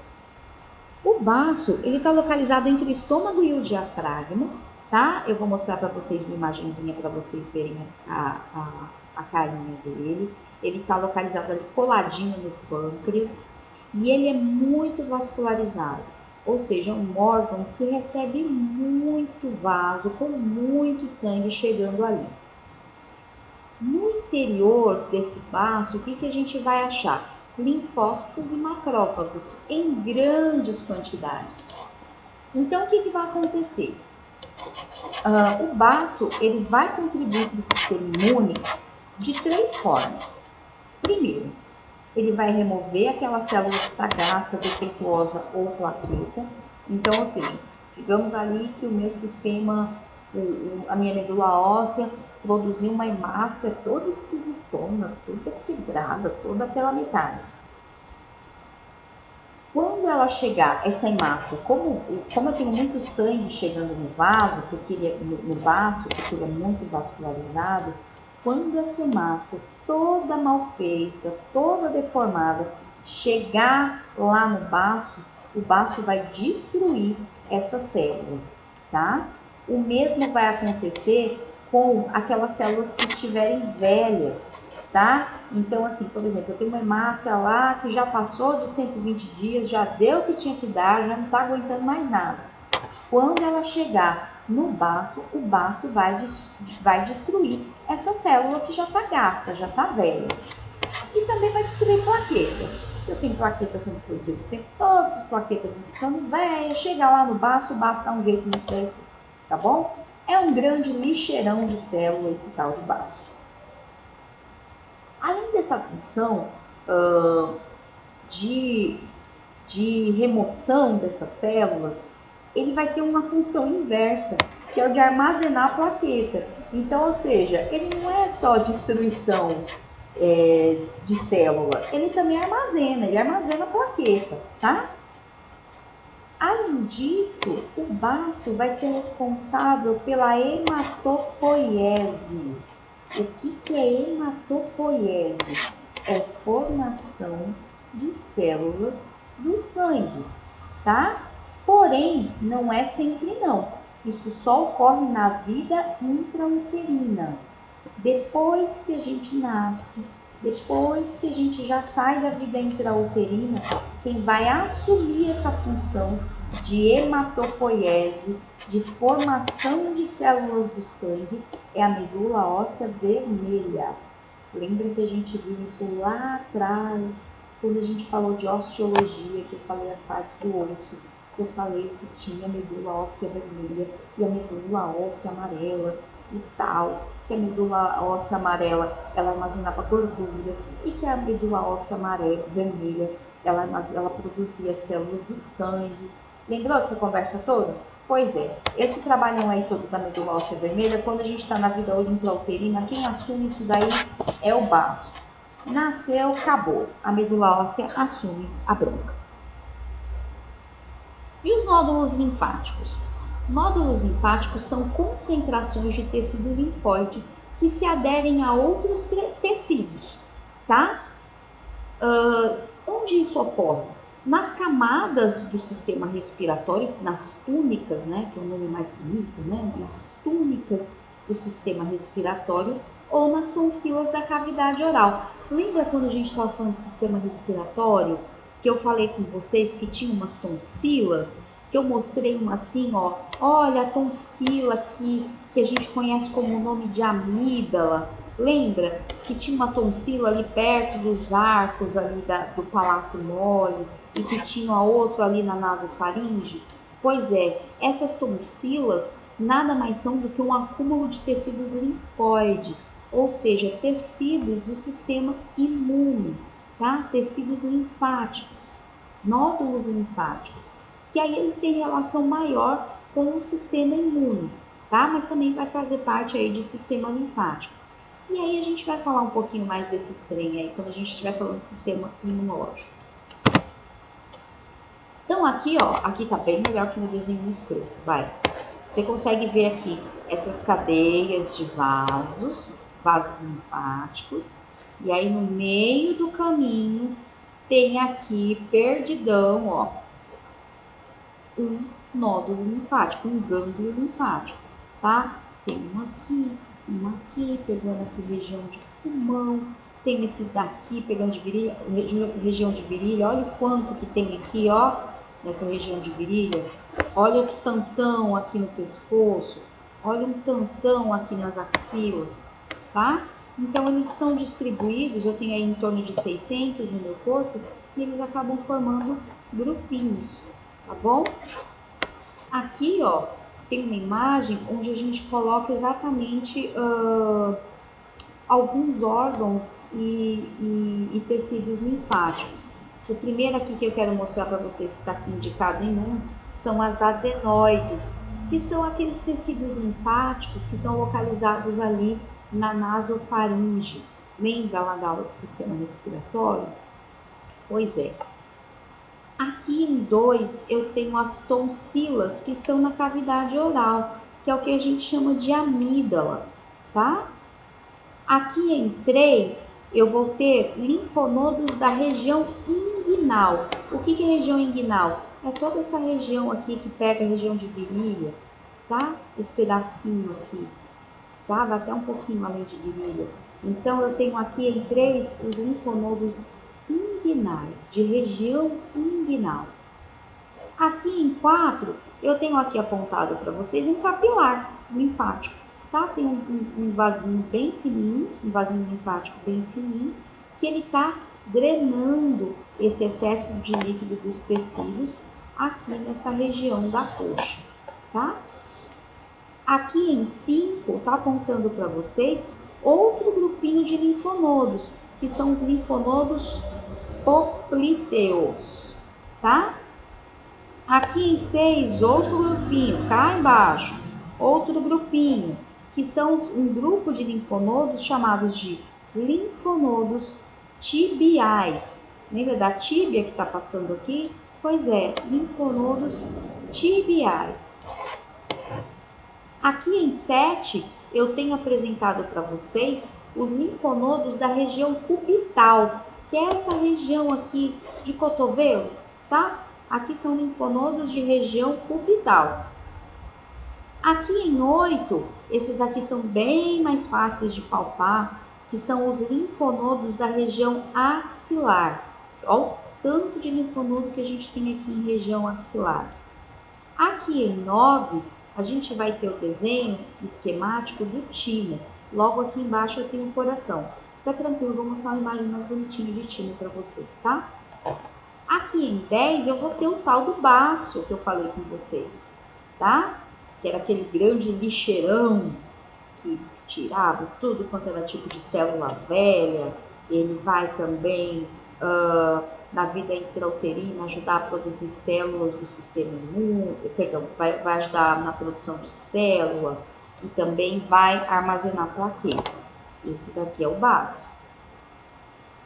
O baço, ele está localizado entre o estômago e o diafragma, tá? Eu vou mostrar para vocês uma imagenzinha para vocês verem a carinha dele. Ele está localizado ali coladinho no pâncreas e ele é muito vascularizado, ou seja, é um órgão que recebe muito vaso, com muito sangue chegando ali. No interior desse baço, o que a gente vai achar? Linfócitos e macrófagos em grandes quantidades. Então, o que vai acontecer? O baço ele vai contribuir para o sistema imune de 3 formas. Primeiro, ele vai remover aquela célula que está gasta, defeituosa ou plaqueta. Então, ou seja, digamos ali que o meu sistema, a minha medula óssea, produziu uma hemácia toda esquisitona, toda quebrada, toda pela metade. Quando ela chegar, essa hemácia, como eu tenho muito sangue chegando no vaso, porque no baço, porque ele é muito vascularizado, quando essa hemácia toda mal feita, toda deformada, chegar lá no baço, o baço vai destruir essa célula, tá? O mesmo vai acontecer com aquelas células que estiverem velhas, tá? Então, assim, por exemplo, eu tenho uma hemácia lá que já passou de 120 dias, já deu o que tinha que dar, já não está aguentando mais nada. Quando ela chegar no baço, o baço vai destruir essa célula que já está gasta, já está velha. E também vai destruir plaqueta. Eu tenho plaqueta sendo produzida o tempo todo, essas plaquetas vão ficando velhas, chega lá no baço, o baço dá um jeito nisso daí, tá bom? É um grande lixeirão de célula esse tal de baço. Além dessa função de remoção dessas células, ele vai ter uma função inversa, que é o de armazenar a plaqueta. Então, ou seja, ele não é só destruição de célula, ele também armazena a plaqueta, tá? Além disso, o baço vai ser responsável pela hematopoiese. O que é hematopoiese? É formação de células do sangue, tá? Porém, não é sempre não. Isso só ocorre na vida intrauterina. Depois que a gente nasce, depois que a gente já sai da vida intrauterina, quem vai assumir essa função de hematopoiese, de formação de células do sangue, é a medula óssea vermelha. Lembra que a gente viu isso lá atrás, quando a gente falou de osteologia, que eu falei as partes do osso, eu falei que tinha a medula óssea vermelha e a medula óssea amarela e tal, que a medula óssea amarela ela armazenava gordura e que a medula óssea vermelha ela produzia células do sangue. Lembrou dessa conversa toda? Pois é, esse trabalhão aí todo da medula óssea vermelha, quando a gente está na vida intrauterina, quem assume isso daí é o baço. Nasceu, acabou. A medula óssea assume a bronca. E os nódulos linfáticos? Nódulos linfáticos são concentrações de tecido linfóide que se aderem a outros tecidos, tá? Onde isso ocorre? Nas camadas do sistema respiratório, nas túnicas, né, que é o nome mais bonito, né, nas túnicas do sistema respiratório ou nas tonsilas da cavidade oral. Lembra quando a gente estava falando do sistema respiratório, que eu falei com vocês que tinha umas tonsilas, que eu mostrei uma assim, ó, olha a tonsila que a gente conhece como o nome de amígdala. Lembra que tinha uma tonsila ali perto dos arcos ali do palato mole e que tinha a outra ali na nasofaringe? Pois é, essas tonsilas nada mais são do que um acúmulo de tecidos linfóides, ou seja, tecidos do sistema imune, tá? Tecidos linfáticos, nódulos linfáticos, que aí eles têm relação maior com o sistema imune, tá? Mas também vai fazer parte aí de sistema linfático. E aí a gente vai falar um pouquinho mais desses trem aí, quando a gente estiver falando de sistema imunológico. Então aqui, ó, aqui tá bem melhor que no desenho escrito, vai. Você consegue ver aqui essas cadeias de vasos linfáticos, e aí no meio do caminho tem aqui perdidão, ó, um nódulo linfático, um gânglio linfático, tá? Tem um aqui, pegando aqui região de pulmão, tem esses daqui pegando de virilha, região de virilha, olha o quanto que tem aqui, ó, nessa região de virilha. Olha o tantão aqui no pescoço, olha um tantão aqui nas axilas, tá? Então eles estão distribuídos, eu tenho aí em torno de 600 no meu corpo, e eles acabam formando grupinhos, tá bom? Aqui, ó, tem uma imagem onde a gente coloca exatamente alguns órgãos e tecidos linfáticos. O primeiro aqui que eu quero mostrar para vocês, que está aqui indicado em um, são as adenoides, que são aqueles tecidos linfáticos que estão localizados ali na nasofaringe. Lembra lá da aula de sistema respiratório? Pois é. Aqui em 2 eu tenho as tonsilas que estão na cavidade oral, que é o que a gente chama de amígdala, tá? Aqui em 3 eu vou ter linfonodos da região inguinal. O que é região inguinal? É toda essa região aqui que pega a região de virilha, tá? Esse pedacinho aqui, tá? Vai até um pouquinho além de virilha. Então eu tenho aqui em 3 os linfonodos inguinais, de região inguinal. Aqui em 4, eu tenho aqui apontado para vocês um capilar linfático, tá? Tem um vasinho bem fininho, um vasinho linfático bem fininho, que ele está drenando esse excesso de líquido dos tecidos aqui nessa região da coxa, tá? Aqui em 5, está apontando para vocês outro grupinho de linfonodos, que são os linfonodos poplíteos, tá? Aqui em 6, outro grupinho, cá embaixo, outro grupinho, que são um grupo de linfonodos chamados de linfonodos tibiais. Lembra da tíbia que está passando aqui? Pois é, linfonodos tibiais. Aqui em 7, eu tenho apresentado para vocês os linfonodos da região cubital, que é essa região aqui de cotovelo, tá? Aqui são linfonodos de região cubital. Aqui em 8, esses aqui são bem mais fáceis de palpar, que são os linfonodos da região axilar. Olha o tanto de linfonodo que a gente tem aqui em região axilar. Aqui em 9, a gente vai ter o desenho esquemático do timo. Logo aqui embaixo eu tenho o coração. Fica tranquilo, vou mostrar uma imagem mais bonitinha de timo para vocês, tá? Aqui em 10 eu vou ter o tal do baço que eu falei com vocês, tá? Que era aquele grande lixeirão que tirava tudo quanto era tipo de célula velha. Ele vai também, na vida intrauterina, ajudar a produzir células do sistema imune, vai ajudar na produção de célula e também vai armazenar plaqueta. Esse daqui é o baço.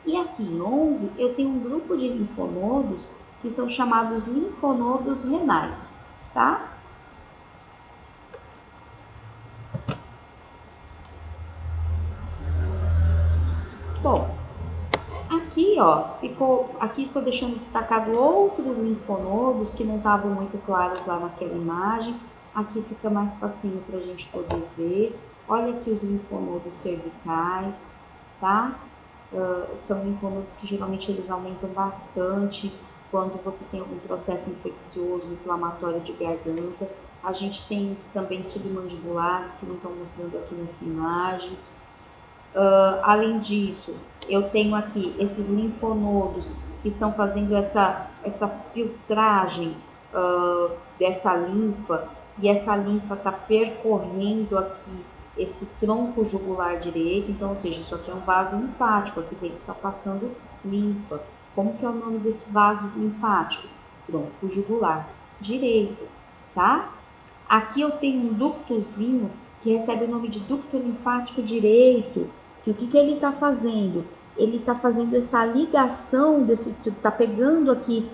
E aqui em 11 eu tenho um grupo de linfonodos que são chamados linfonodos renais, tá? Bom, aqui ó, aqui estou deixando destacado outros linfonodos que não estavam muito claros lá naquela imagem. Aqui fica mais facinho para a gente poder ver. Olha aqui os linfonodos cervicais, tá? São linfonodos que geralmente eles aumentam bastante quando você tem algum processo infeccioso, inflamatório de garganta. A gente tem também submandibulares que não estão mostrando aqui nessa imagem. Além disso, eu tenho aqui esses linfonodos que estão fazendo essa filtragem dessa linfa, e essa linfa está percorrendo aqui esse tronco jugular direito. Então, ou seja, isso aqui é um vaso linfático, aqui dentro está passando linfa. Como que é o nome desse vaso linfático? Tronco jugular direito, tá? Aqui eu tenho um ductozinho que recebe o nome de ducto linfático direito, que o que ele está fazendo? Ele está fazendo essa ligação, está pegando aqui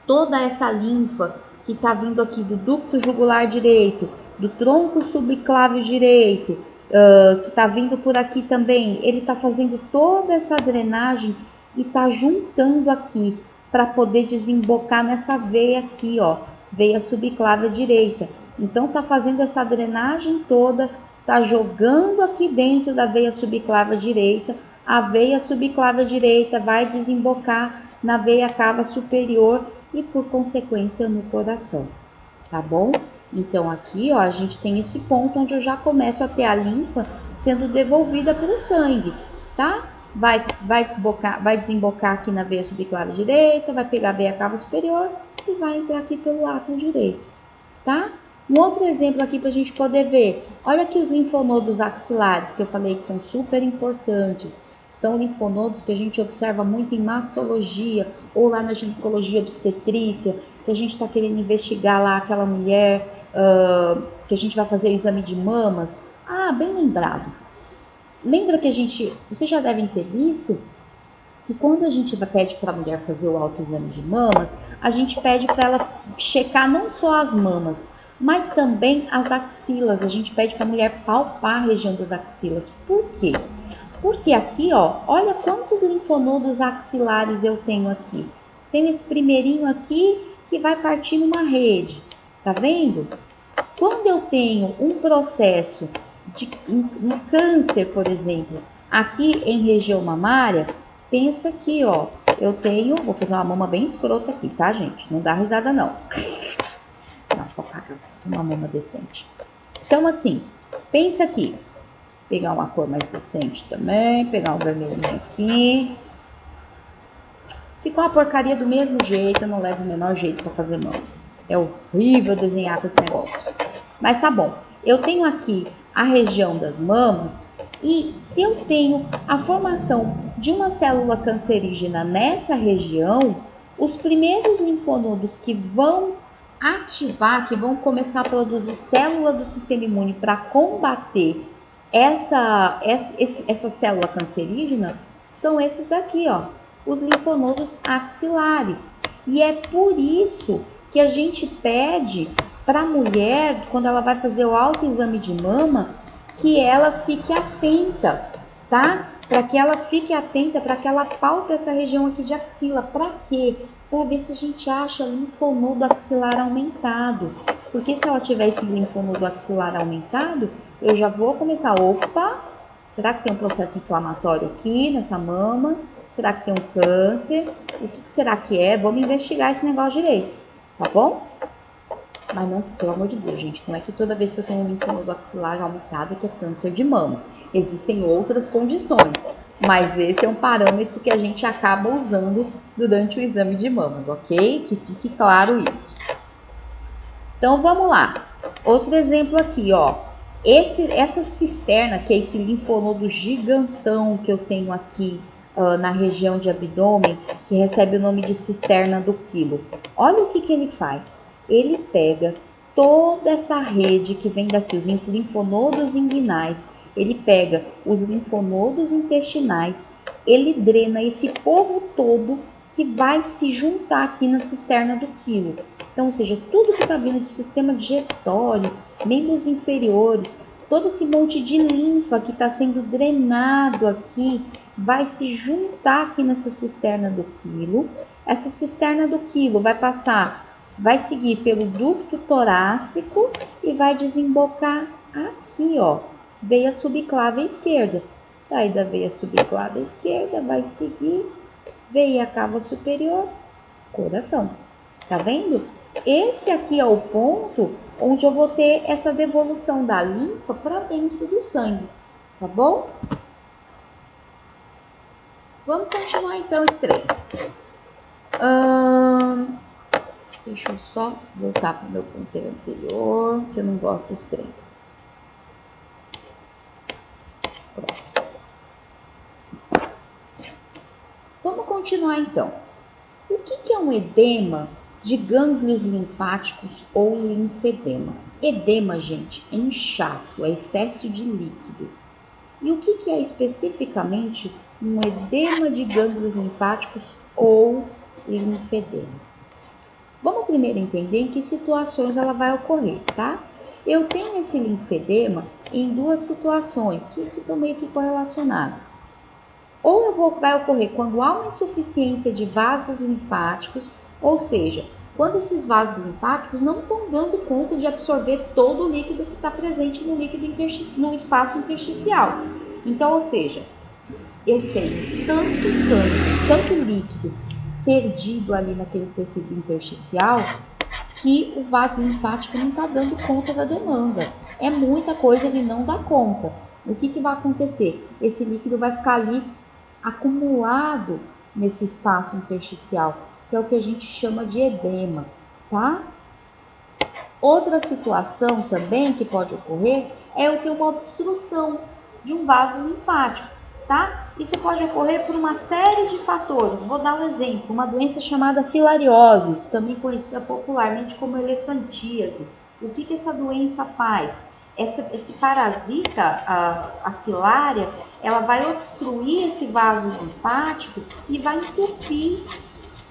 toda essa linfa que está vindo aqui do ducto jugular direito, do tronco subclávio direito, que está vindo por aqui também. Ele está fazendo toda essa drenagem e está juntando aqui, para poder desembocar nessa veia aqui, ó, veia subclávia direita. Então tá fazendo essa drenagem toda, tá jogando aqui dentro da veia subclávia direita. A veia subclávia direita vai desembocar na veia cava superior e por consequência no coração, tá bom? Então aqui, ó, a gente tem esse ponto onde eu já começo a ter a linfa sendo devolvida pelo sangue, tá? Vai desembocar aqui na veia subclávia direita, vai pegar a veia cava superior e vai entrar aqui pelo átrio direito, tá? Um outro exemplo aqui para a gente poder ver. Olha aqui os linfonodos axilares, que eu falei que são super importantes. São linfonodos que a gente observa muito em mastologia ou lá na ginecologia obstetrícia, que a gente está querendo investigar lá aquela mulher que a gente vai fazer o exame de mamas. Ah, bem lembrado. Lembra que vocês já devem ter visto que quando a gente pede para a mulher fazer o autoexame de mamas, a gente pede para ela checar não só as mamas, mas também as axilas. A gente pede para a mulher palpar a região das axilas. Por quê? Porque aqui, ó, olha quantos linfonodos axilares eu tenho aqui. Tenho esse primeirinho aqui que vai partir numa rede, tá vendo? Quando eu tenho um processo de um câncer, por exemplo, aqui em região mamária, pensa aqui, ó, eu tenho, vou fazer uma mama bem escrota aqui, tá, gente? Não dá risada, não. Não, vou fazer uma mama decente. Então, assim, pensa aqui. Pegar uma cor mais decente também, pegar um vermelhinho aqui. Ficou uma porcaria do mesmo jeito, eu não levo o menor jeito para fazer mão. É horrível desenhar com esse negócio. Mas tá bom. Eu tenho aqui a região das mamas e se eu tenho a formação de uma célula cancerígena nessa região, os primeiros linfonodos que vão ativar, que vão começar a produzir célula do sistema imune para combater essa célula cancerígena são esses daqui, ó, os linfonodos axilares. E é por isso que a gente pede para a mulher, quando ela vai fazer o autoexame de mama, que ela fique atenta, tá? Para que ela fique atenta, para que ela palpe essa região aqui de axila. Para quê? Para ver se a gente acha linfonodo axilar aumentado. Porque se ela tiver esse linfonodo axilar aumentado, eu já vou começar, opa, será que tem um processo inflamatório aqui nessa mama? Será que tem um câncer? O que será que é? Vamos investigar esse negócio direito, tá bom? Mas não, pelo amor de Deus, gente, não é que toda vez que eu tenho um linfonodo axilar aumentado que é câncer de mama. Existem outras condições, mas esse é um parâmetro que a gente acaba usando durante o exame de mamas, ok? Que fique claro isso. Então, vamos lá. Outro exemplo aqui, ó. Essa cisterna, que é esse linfonodo gigantão que eu tenho aqui na região de abdômen, que recebe o nome de cisterna do quilo. Olha o que ele faz. Ele pega toda essa rede que vem daqui, os linfonodos inguinais, ele pega os linfonodos intestinais, ele drena esse povo todo que vai se juntar aqui na cisterna do quilo. Então, ou seja, tudo que está vindo de sistema digestório, membros inferiores, todo esse monte de linfa que está sendo drenado aqui, vai se juntar aqui nessa cisterna do quilo. Essa cisterna do quilo vai seguir pelo ducto torácico e vai desembocar aqui, ó, veia subclávia esquerda. Daí da veia subclávia esquerda vai seguir veia cava superior, coração. Tá vendo? Esse aqui é o ponto onde eu vou ter essa devolução da linfa para dentro do sangue, tá bom? Vamos continuar então esse treino. Deixa eu só voltar para o meu ponteiro anterior, que eu não gosto desse treino. Pronto. Vamos continuar então. O que é um edema de gânglios linfáticos ou linfedema? Edema, gente, é inchaço, é excesso de líquido. E o que é especificamente um edema de gânglios linfáticos ou linfedema? Vamos primeiro entender em que situações ela vai ocorrer, tá? Eu tenho esse linfedema em duas situações que estão meio que correlacionadas. vai ocorrer quando há uma insuficiência de vasos linfáticos, ou seja, quando esses vasos linfáticos não estão dando conta de absorver todo o líquido que está presente no espaço intersticial. Então, ou seja, eu tenho tanto sangue, tanto líquido perdido ali naquele tecido intersticial que o vaso linfático não está dando conta da demanda. É muita coisa, ele não dá conta. O que vai acontecer? Esse líquido vai ficar ali acumulado nesse espaço intersticial, que é o que a gente chama de edema, tá? Outra situação também que pode ocorrer é eu ter uma obstrução de um vaso linfático, tá? Isso pode ocorrer por uma série de fatores. Vou dar um exemplo, uma doença chamada filariose, também conhecida popularmente como elefantíase. O que essa doença faz? Esse parasita, a filária, ela vai obstruir esse vaso linfático e vai entupir.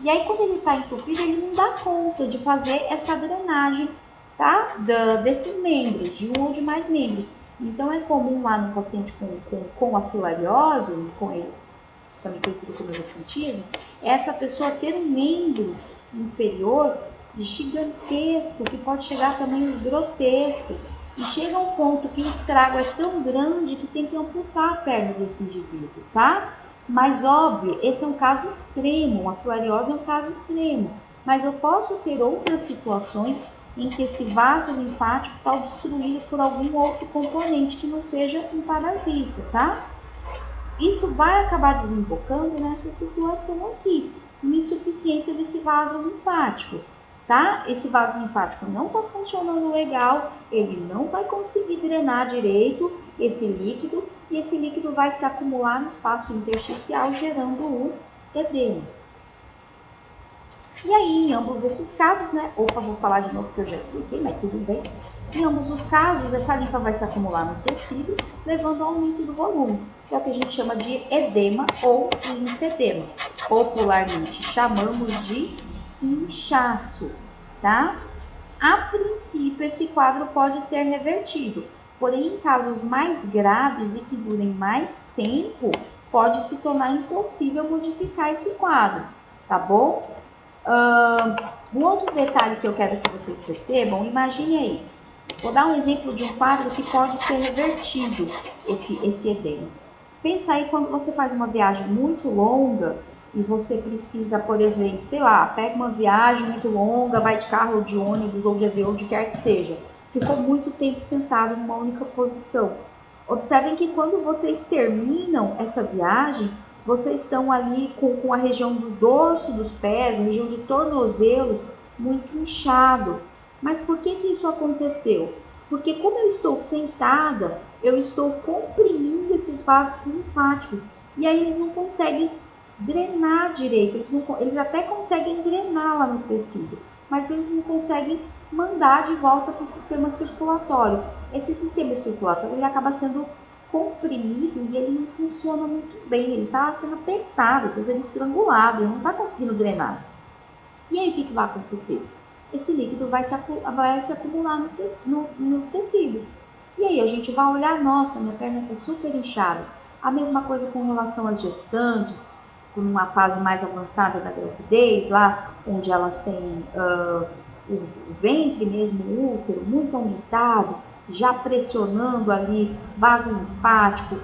E aí, quando ele está entupido, ele não dá conta de fazer essa drenagem, tá? Desses membros, de um ou de mais membros. Então, é comum lá no paciente com a filariose, também conhecido como elefantíase, essa pessoa ter um membro inferior gigantesco, que pode chegar a tamanhos grotescos. E chega a um ponto que o estrago é tão grande que tem que amputar a perna desse indivíduo, tá? Mas óbvio, esse é um caso extremo, a filariose é um caso extremo. Mas eu posso ter outras situações em que esse vaso linfático está obstruído por algum outro componente que não seja um parasita, tá? Isso vai acabar desembocando nessa situação aqui, uma insuficiência desse vaso linfático. Tá? Esse vaso linfático não está funcionando legal, ele não vai conseguir drenar direito esse líquido e esse líquido vai se acumular no espaço intersticial, gerando o edema. E aí, em ambos esses casos, né? Opa, vou falar de novo que eu já expliquei, mas tudo bem. Em ambos os casos, essa linfa vai se acumular no tecido, levando ao aumento do volume, que é o que a gente chama de edema ou linfedema. Popularmente chamamos de inchaço, tá? A princípio, esse quadro pode ser revertido, porém, em casos mais graves e que durem mais tempo, pode se tornar impossível modificar esse quadro, tá bom? Um outro detalhe que eu quero que vocês percebam, imagine aí, vou dar um exemplo de um quadro que pode ser revertido, esse edema. Pensa aí quando você faz uma viagem muito longa, e você precisa, por exemplo, sei lá, pega uma viagem muito longa, vai de carro ou de ônibus ou de avião, onde quer que seja. Ficou muito tempo sentado numa única posição. Observem que quando vocês terminam essa viagem, vocês estão ali com a região do dorso dos pés, a região de tornozelo, muito inchado. Mas por que isso aconteceu? Porque como eu estou sentada, eu estou comprimindo esses vasos linfáticos. E aí eles não conseguem drenar direito, eles até conseguem drenar lá no tecido, mas eles não conseguem mandar de volta para o sistema circulatório. Esse sistema circulatório ele acaba sendo comprimido e ele não funciona muito bem, ele está sendo apertado, está sendo estrangulado, ele não está conseguindo drenar. E aí o que vai acontecer? Esse líquido vai se acumular no tecido. E aí a gente vai olhar, nossa, minha perna está super inchada. A mesma coisa com relação às gestantes, numa fase mais avançada da gravidez, lá onde elas têm o ventre mesmo, o útero, muito aumentado, já pressionando ali vaso linfático,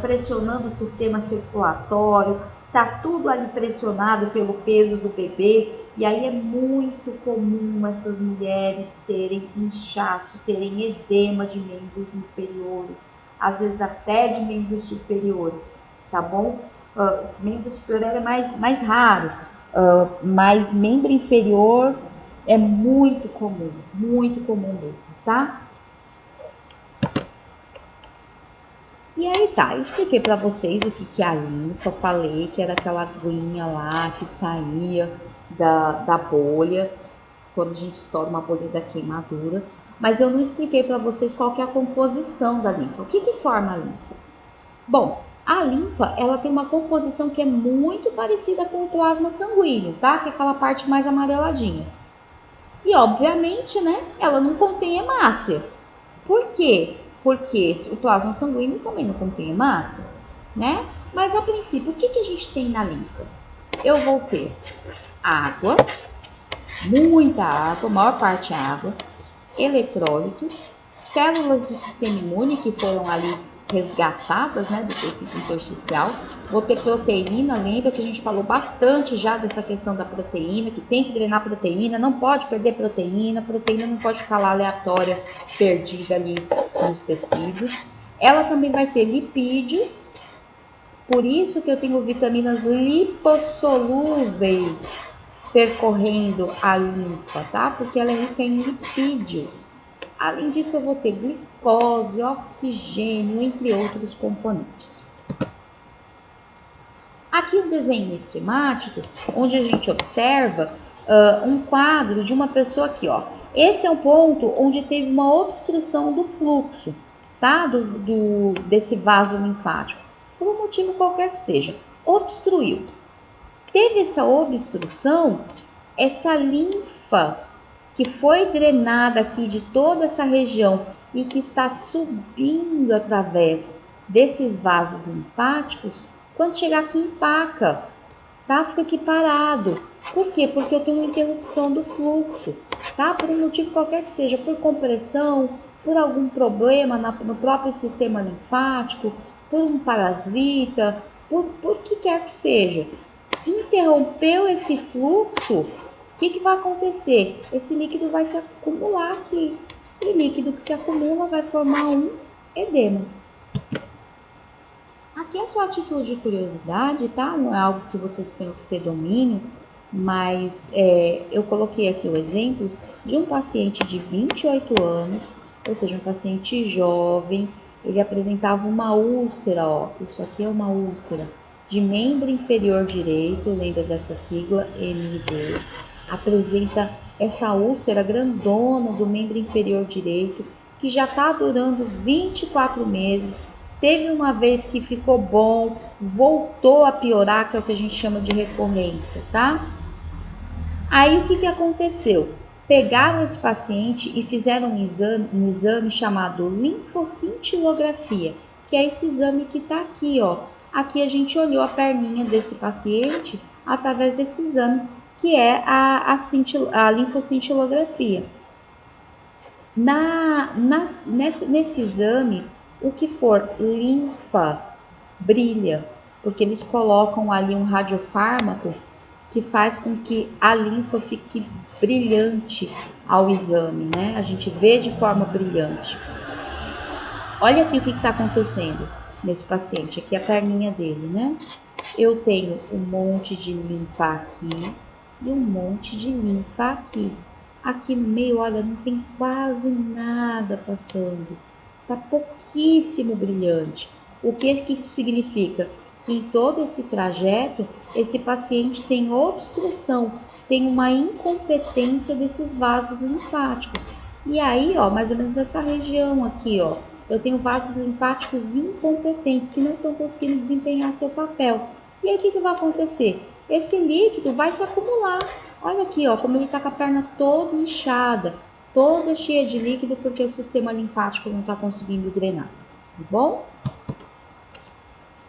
pressionando o sistema circulatório, tá tudo ali pressionado pelo peso do bebê, e aí é muito comum essas mulheres terem inchaço, terem edema de membros inferiores, às vezes até de membros superiores, tá bom? Membro superior é mais raro, mas membro inferior é muito comum mesmo, tá? E aí tá, eu expliquei para vocês o que é a linfa, falei que era aquela aguinha lá que saía da bolha, quando a gente estoura uma bolha da queimadura, mas eu não expliquei para vocês qual que é a composição da linfa. O que forma a linfa? Bom, a linfa, ela tem uma composição que é muito parecida com o plasma sanguíneo, tá? Que é aquela parte mais amareladinha. E, obviamente, né, ela não contém hemácia. Por quê? Porque o plasma sanguíneo também não contém hemácia, né? Mas a princípio, o que a gente tem na linfa? Eu vou ter água, muita água, maior parte água, eletrólitos, células do sistema imune que foram ali resgatadas, né, do tecido intersticial. Vou ter proteína, lembra que a gente falou bastante já dessa questão da proteína, que tem que drenar proteína, não pode perder proteína não pode ficar lá aleatória, perdida ali nos tecidos. Ela também vai ter lipídios, por isso que eu tenho vitaminas lipossolúveis percorrendo a linfa, tá? Porque ela é rica em lipídios. Além disso, eu vou ter glicose, oxigênio, entre outros componentes. Aqui o desenho esquemático, onde a gente observa um quadro de uma pessoa aqui, ó. Esse é um ponto onde teve uma obstrução do fluxo, tá? Desse vaso linfático, por um motivo qualquer que seja, obstruiu. Teve essa obstrução, essa linfa que foi drenada aqui de toda essa região e que está subindo através desses vasos linfáticos, quando chegar aqui empaca, tá? Fica aqui parado. Por quê? Porque eu tenho uma interrupção do fluxo, tá? Por um motivo qualquer que seja, por compressão, por algum problema no próprio sistema linfático, por um parasita, por que quer que seja. Interrompeu esse fluxo, o que vai acontecer? Esse líquido vai se acumular aqui. E líquido que se acumula vai formar um edema. Aqui é só a título de curiosidade, tá? Não é algo que vocês tenham que ter domínio, mas eu coloquei aqui o exemplo de um paciente de 28 anos, ou seja, um paciente jovem. Ele apresentava uma úlcera, ó. Isso aqui é uma úlcera de membro inferior direito, lembra dessa sigla MID, apresenta essa úlcera grandona do membro inferior direito, que já está durando 24 meses, teve uma vez que ficou bom, voltou a piorar, que é o que a gente chama de recorrência, tá? Aí o que aconteceu? Pegaram esse paciente e fizeram um exame chamado linfocintilografia, que é esse exame que está aqui, ó. Aqui a gente olhou a perninha desse paciente através desse exame, que é a linfocintilografia. Nesse exame, o que for linfa brilha, porque eles colocam ali um radiofármaco que faz com que a linfa fique brilhante ao exame, né? A gente vê de forma brilhante. Olha aqui o que está acontecendo nesse paciente, aqui a perninha dele, né? Eu tenho um monte de linfa aqui e um monte de linfa aqui. Aqui no meio, olha, não tem quase nada passando. Tá pouquíssimo brilhante. O que isso significa? Que em todo esse trajeto, esse paciente tem obstrução, tem uma incompetência desses vasos linfáticos. E aí, ó, mais ou menos essa região aqui, ó, eu tenho vasos linfáticos incompetentes que não estão conseguindo desempenhar seu papel. E aí o que vai acontecer? Esse líquido vai se acumular. Olha aqui, ó, como ele está com a perna toda inchada, toda cheia de líquido, porque o sistema linfático não está conseguindo drenar, tá bom?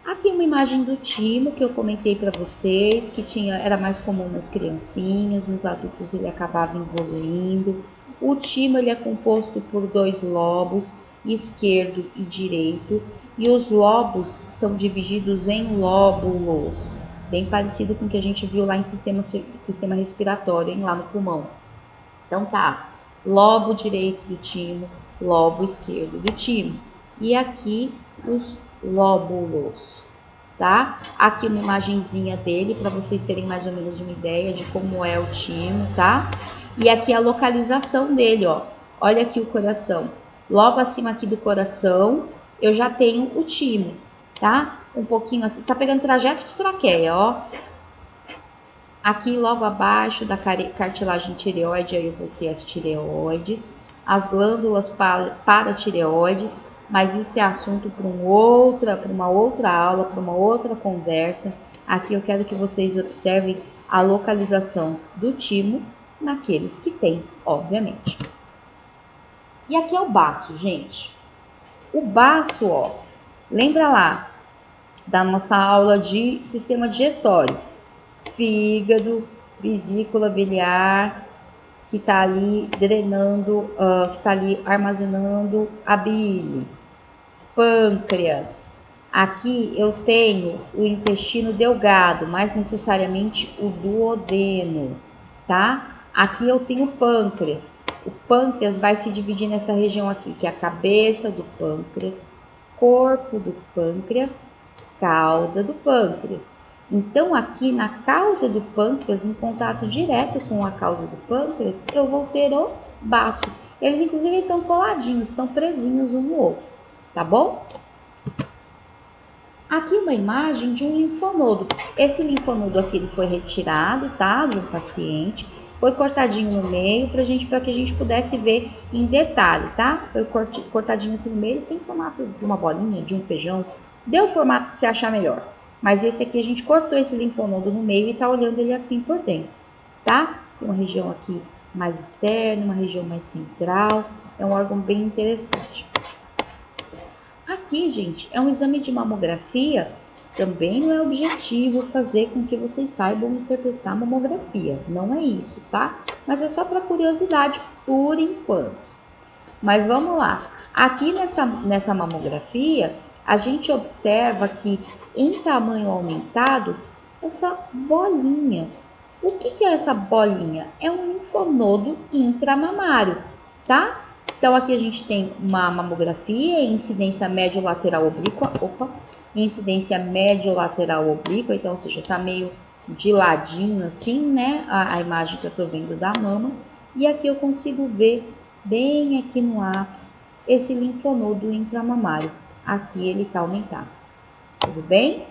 Aqui uma imagem do timo que eu comentei para vocês, que era mais comum nas criancinhas, nos adultos ele acabava evoluindo. O timo ele é composto por 2 lobos, esquerdo e direito, e os lobos são divididos em lóbulos, bem parecido com o que a gente viu lá em sistema respiratório, hein, lá no pulmão. Então tá, lobo direito do timo, lobo esquerdo do timo, e aqui os lóbulos, tá? Aqui uma imagenzinha dele para vocês terem mais ou menos uma ideia de como é o timo, tá? E aqui a localização dele, ó. Olha aqui o coração. Logo acima aqui do coração, eu já tenho o timo, tá? Um pouquinho assim, tá pegando trajeto de traqueia, ó. Aqui logo abaixo da cartilagem tireoide, aí eu vou ter as tireoides, as glândulas paratireoides, mas isso é assunto para uma outra aula, para uma outra conversa. Aqui eu quero que vocês observem a localização do timo naqueles que tem, obviamente. E aqui é o baço, gente. O baço, ó, lembra lá, da nossa aula de sistema digestório. Fígado, vesícula biliar, que está ali drenando, que está ali armazenando a bile. Pâncreas. Aqui eu tenho o intestino delgado, mais necessariamente o duodeno, tá? Aqui eu tenho o pâncreas. O pâncreas vai se dividir nessa região aqui, que é a cabeça do pâncreas, corpo do pâncreas, cauda do pâncreas. Então, aqui na cauda do pâncreas, em contato direto com a cauda do pâncreas, eu vou ter o baço. Eles, inclusive, estão coladinhos, estão presinhos um no outro, tá bom? Aqui uma imagem de um linfonodo. Esse linfonodo aqui ele foi retirado, tá? De um paciente. Foi cortadinho no meio para que a gente pudesse ver em detalhe, tá? Foi cortadinho assim no meio, tem formato de uma bolinha, de um feijão. Dê o formato que você achar melhor. Mas esse aqui a gente cortou esse linfonodo no meio e tá olhando ele assim por dentro, tá? Tem uma região aqui mais externa, uma região mais central. É um órgão bem interessante. Aqui, gente, é um exame de mamografia. Também não é objetivo fazer com que vocês saibam interpretar mamografia. Não é isso, tá? Mas é só para curiosidade por enquanto. Mas vamos lá. Aqui nessa mamografia, a gente observa que em tamanho aumentado, essa bolinha. O que é essa bolinha? É um linfonodo intramamário, tá? Então, aqui a gente tem uma mamografia, incidência médio-lateral oblíqua, incidência médio-lateral oblíqua, então, ou seja, tá meio de ladinho assim, né, a imagem que eu tô vendo da mama. E aqui eu consigo ver, bem aqui no ápice, esse linfonodo intramamário. Aqui ele tá aumentado, tudo bem?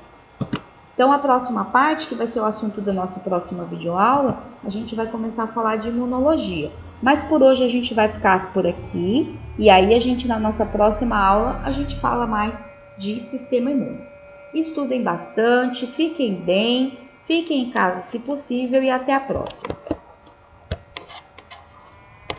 Então, a próxima parte, que vai ser o assunto da nossa próxima videoaula, a gente vai começar a falar de imunologia. Mas por hoje a gente vai ficar por aqui e aí a gente na nossa próxima aula a gente fala mais de sistema imune. Estudem bastante, fiquem bem, fiquem em casa se possível e até a próxima.